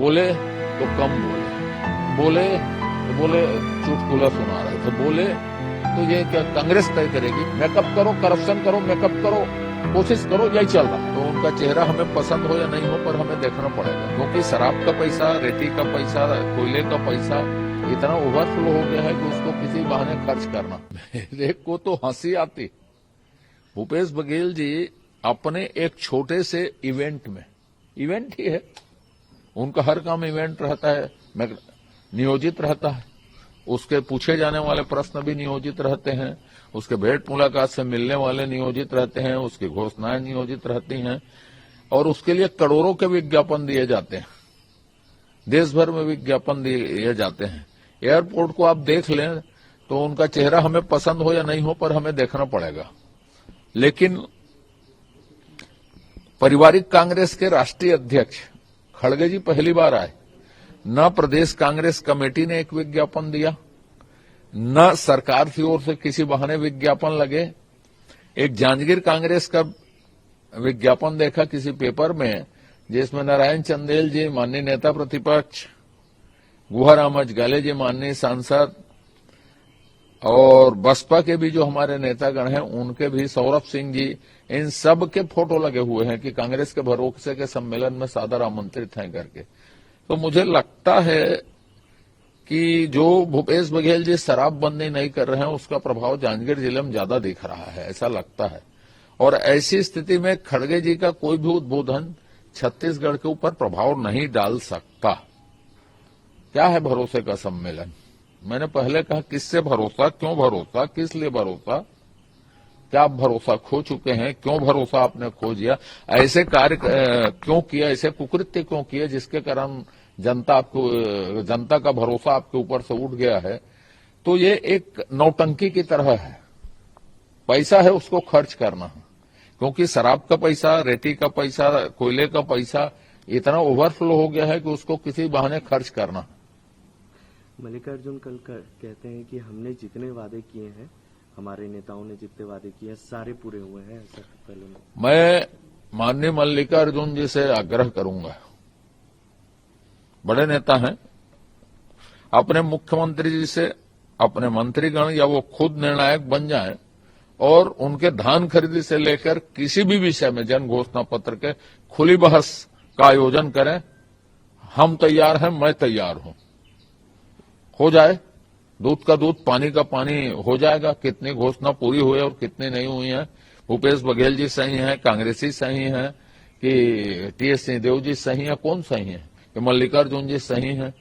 बोले तो कम बोले तो बोले चुटकुला सुना रहे थे, बोले तो ये क्या कांग्रेस तय करेगी? मेकअप करो, करप्शन करो, मेकअप करो, कोशिश करो, यही चल रहा। तो उनका चेहरा हमें पसंद हो या नहीं हो, पर हमें देखना पड़ेगा, क्योंकि शराब का पैसा, रेती का पैसा, कोयले का पैसा इतना ओवरफ्लो हो गया है कि उसको किसी बहाने खर्च करना। मेरे को तो हंसी आती। भूपेश बघेल जी अपने एक छोटे से इवेंट में, इवेंट ही है, उनका हर काम इवेंट रहता है, नियोजित रहता है, उसके पूछे जाने वाले प्रश्न भी नियोजित रहते हैं, उसके भेंट मुलाकात से मिलने वाले नियोजित रहते हैं, उसकी घोषणाएं नियोजित रहती हैं, और उसके लिए करोड़ों के विज्ञापन दिए जाते हैं, देश भर में विज्ञापन दिए जाते हैं। एयरपोर्ट को आप देख लें तो उनका चेहरा हमें पसंद हो या नहीं हो, पर हमें देखना पड़ेगा। लेकिन पारिवारिक कांग्रेस के राष्ट्रीय अध्यक्ष खड़गे जी पहली बार आए, न प्रदेश कांग्रेस कमेटी ने एक विज्ञापन दिया, न सरकार की ओर से किसी बहाने विज्ञापन लगे। एक जांजगीर कांग्रेस का विज्ञापन देखा किसी पेपर में, जिसमें नारायण चंदेल जी माननीय नेता प्रतिपक्ष, गुहाराम अजगाले जी माननीय सांसद, और बसपा के भी जो हमारे नेतागण हैं उनके भी, सौरभ सिंह जी, इन सब के फोटो लगे हुए हैं कि कांग्रेस के भरोसे के सम्मेलन में सादर आमंत्रित हैं करके। तो मुझे लगता है कि जो भूपेश बघेल जी शराबबंदी नहीं कर रहे हैं, उसका प्रभाव जांजगीर जिले में ज्यादा दिख रहा है, ऐसा लगता है। और ऐसी स्थिति में खड़गे जी का कोई भी उद्बोधन छत्तीसगढ़ के ऊपर प्रभाव नहीं डाल सकता। क्या है भरोसे का सम्मेलन? मैंने पहले कहा, किससे भरोसा, क्यों भरोसा, किस लिए भरोसा, क्या आप भरोसा खो चुके हैं, क्यों भरोसा आपने खो दिया, ऐसे कार्य क्यों किया, ऐसे कुकृत्य क्यों किए जिसके कारण जनता का भरोसा आपके ऊपर से उठ गया है। तो ये एक नौटंकी की तरह है, पैसा है उसको खर्च करना, क्योंकि शराब का पैसा, रेती का पैसा, कोयले का पैसा इतना ओवरफ्लो हो गया है कि उसको किसी बहाने खर्च करना। मल्लिकार्जुन कल कहते हैं कि हमने जितने वादे किए हैं, हमारे नेताओं ने जितने वादे किए सारे पूरे हुए हैं, ऐसा पहले मैं माननीय मल्लिकार्जुन जी से आग्रह करूंगा, बड़े नेता हैं, अपने मुख्यमंत्री जी से, अपने मंत्रीगण या वो खुद निर्णायक बन जाएं और उनके धान खरीदी से लेकर किसी भी विषय में जन घोषणा पत्र के खुली बहस का आयोजन करें। हम तैयार हैं, मैं तैयार हूं, हो जाए, दूध का दूध, पानी का पानी हो जाएगा। कितनी घोषणा पूरी हुई और कितनी नहीं हुई है, भूपेश बघेल जी सही हैं, कांग्रेसी सही हैं कि टीएस सिंहदेव जी सही है, कौन सही है कि मल्लिकार्जुन जी सही हैं?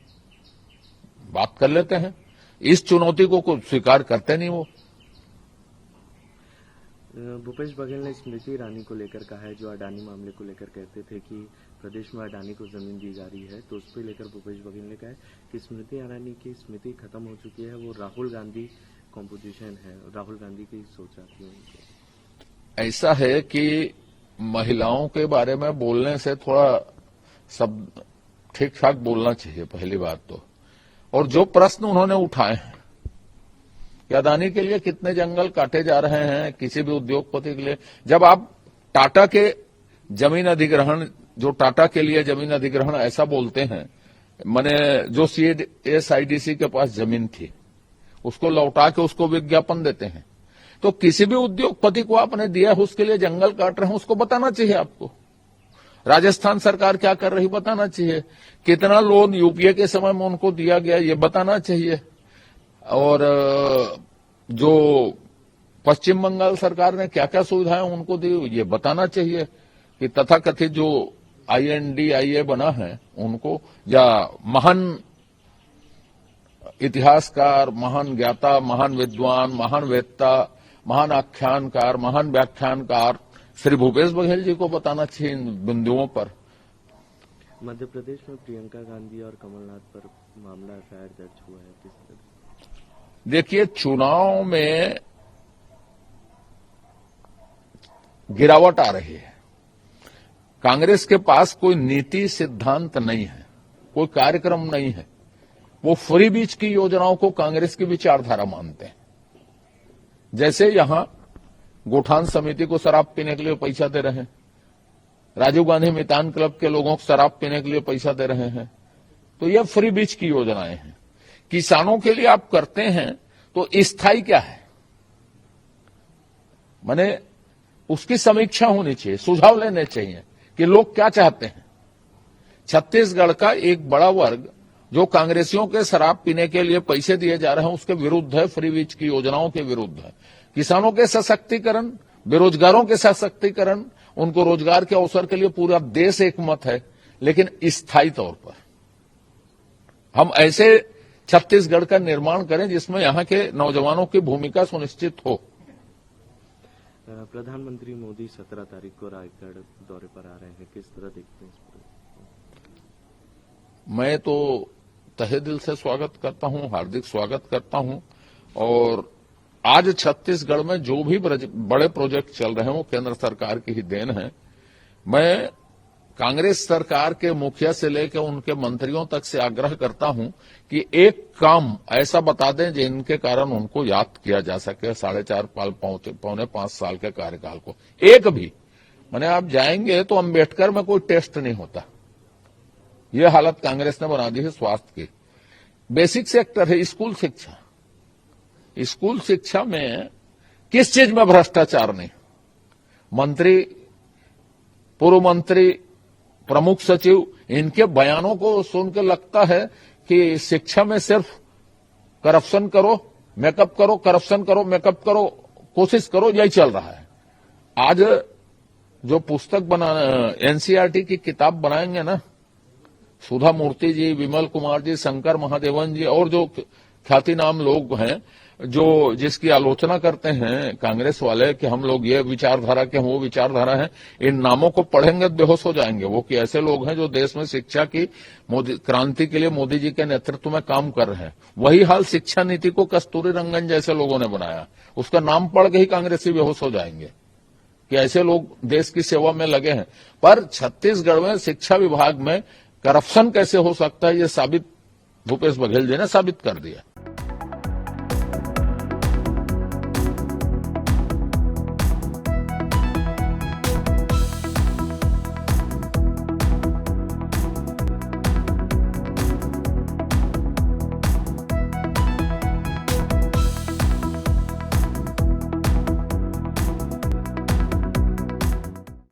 बात कर लेते हैं। इस चुनौती को स्वीकार करते नहीं वो। भूपेश बघेल ने स्मृति ईरानी को लेकर कहा है, जो अडानी मामले को लेकर कहते थे कि प्रदेश में अडानी को जमीन दी जा रही है, तो उस पर लेकर भूपेश बघेल ने कहा है कि स्मृति ईरानी की स्मृति खत्म हो चुकी है, वो राहुल गांधी कॉम्पोजिशन है, राहुल गांधी की सोच आती है। ऐसा है कि महिलाओं के बारे में बोलने से थोड़ा सब ठीक ठाक बोलना चाहिए, पहली बात तो। और जो प्रश्न उन्होंने उठाए हैं कि अदानी के लिए कितने जंगल काटे जा रहे हैं, किसी भी उद्योगपति के लिए, जब आप टाटा के जमीन अधिग्रहण, जो टाटा के लिए जमीन अधिग्रहण ऐसा बोलते हैं, माने जो CSIDC के पास जमीन थी उसको लौटा के उसको विज्ञापन देते हैं, तो किसी भी उद्योगपति को आपने दिया है, उसके लिए जंगल काट रहे हैं, उसको बताना चाहिए आपको। राजस्थान सरकार क्या कर रही बताना चाहिए, कितना लोन यूपीए के समय में उनको दिया गया ये बताना चाहिए, और जो पश्चिम बंगाल सरकार ने क्या क्या सुविधाएं उनको दी ये बताना चाहिए, कि तथाकथित जो INDIA बना है उनको, या महान इतिहासकार, महान ज्ञाता, महान विद्वान, महान वेत्ता, महान आख्यानकार, महान व्याख्यानकार श्री भूपेश बघेल जी को बताना चाहिए इन बिंदुओं पर। मध्य प्रदेश में प्रियंका गांधी और कमलनाथ पर मामला FIR दर्ज हुआ है, किस तरह? देखिए, चुनाव में गिरावट आ रही है, कांग्रेस के पास कोई नीति सिद्धांत नहीं है, कोई कार्यक्रम नहीं है, वो फ्री बीच की योजनाओं को कांग्रेस की विचारधारा मानते हैं। जैसे यहां गोठान समिति को शराब पीने के लिए पैसा दे रहे हैं, राजीव गांधी मितान क्लब के लोगों को शराब पीने के लिए पैसा दे रहे हैं, तो ये फ्री बीज की योजनाएं हैं। किसानों के लिए आप करते हैं तो स्थायी क्या है, माने उसकी समीक्षा होनी चाहिए, सुझाव लेने चाहिए कि लोग क्या चाहते हैं। छत्तीसगढ़ का एक बड़ा वर्ग जो कांग्रेसियों के शराब पीने के लिए पैसे दिए जा रहे हैं उसके विरुद्ध है, फ्री बीज की योजनाओं के विरुद्ध है। किसानों के सशक्तिकरण, बेरोजगारों के सशक्तिकरण, उनको रोजगार के अवसर के लिए पूरा देश एक मत है, लेकिन स्थायी तौर पर हम ऐसे छत्तीसगढ़ का निर्माण करें जिसमें यहां के नौजवानों की भूमिका सुनिश्चित हो। प्रधानमंत्री मोदी 17 तारीख को रायगढ़ दौरे पर आ रहे हैं, किस तरह देखते हैं इस पर? मैं तो तहे दिल से स्वागत करता हूं, हार्दिक स्वागत करता हूं। और आज छत्तीसगढ़ में जो भी बड़े प्रोजेक्ट चल रहे हैं वो केंद्र सरकार की ही देन है। मैं कांग्रेस सरकार के मुखिया से लेकर उनके मंत्रियों तक से आग्रह करता हूं कि एक काम ऐसा बता दें जिनके कारण उनको याद किया जा सके 4.5 पौने 5 साल के कार्यकाल को। एक भी, माने आप जाएंगे तो अंबेडकर में कोई टेस्ट नहीं होता, ये हालत कांग्रेस ने बना दी है स्वास्थ्य की। बेसिक सेक्टर है स्कूल शिक्षा, स्कूल शिक्षा में किस चीज में भ्रष्टाचार नहीं। मंत्री, पूर्व मंत्री, प्रमुख सचिव, इनके बयानों को सुनकर लगता है कि शिक्षा में सिर्फ करप्शन करो, मेकअप करो, करप्शन करो, मेकअप करो, कोशिश करो, यही चल रहा है। आज जो पुस्तक बना एनसीईआरटी की किताब बनाएंगे ना, सुधा मूर्ति जी, विमल कुमार जी, शंकर महादेवन जी और जो ख्याति नाम लोग हैं जो जिसकी आलोचना करते हैं कांग्रेस वाले कि हम लोग ये विचारधारा के, वो विचारधारा है, इन नामों को पढ़ेंगे तो बेहोश हो जाएंगे। वो कि ऐसे लोग हैं जो देश में शिक्षा की क्रांति के लिए मोदी जी के नेतृत्व में काम कर रहे हैं। वही हाल शिक्षा नीति को कस्तूरी रंगन जैसे लोगों ने बनाया, उसका नाम पढ़ के ही कांग्रेसी बेहोश हो जाएंगे कि ऐसे लोग देश की सेवा में लगे हैं। पर छत्तीसगढ़ में शिक्षा विभाग में करप्शन कैसे हो सकता है, ये साबित भूपेश बघेल जी ने साबित कर दिया।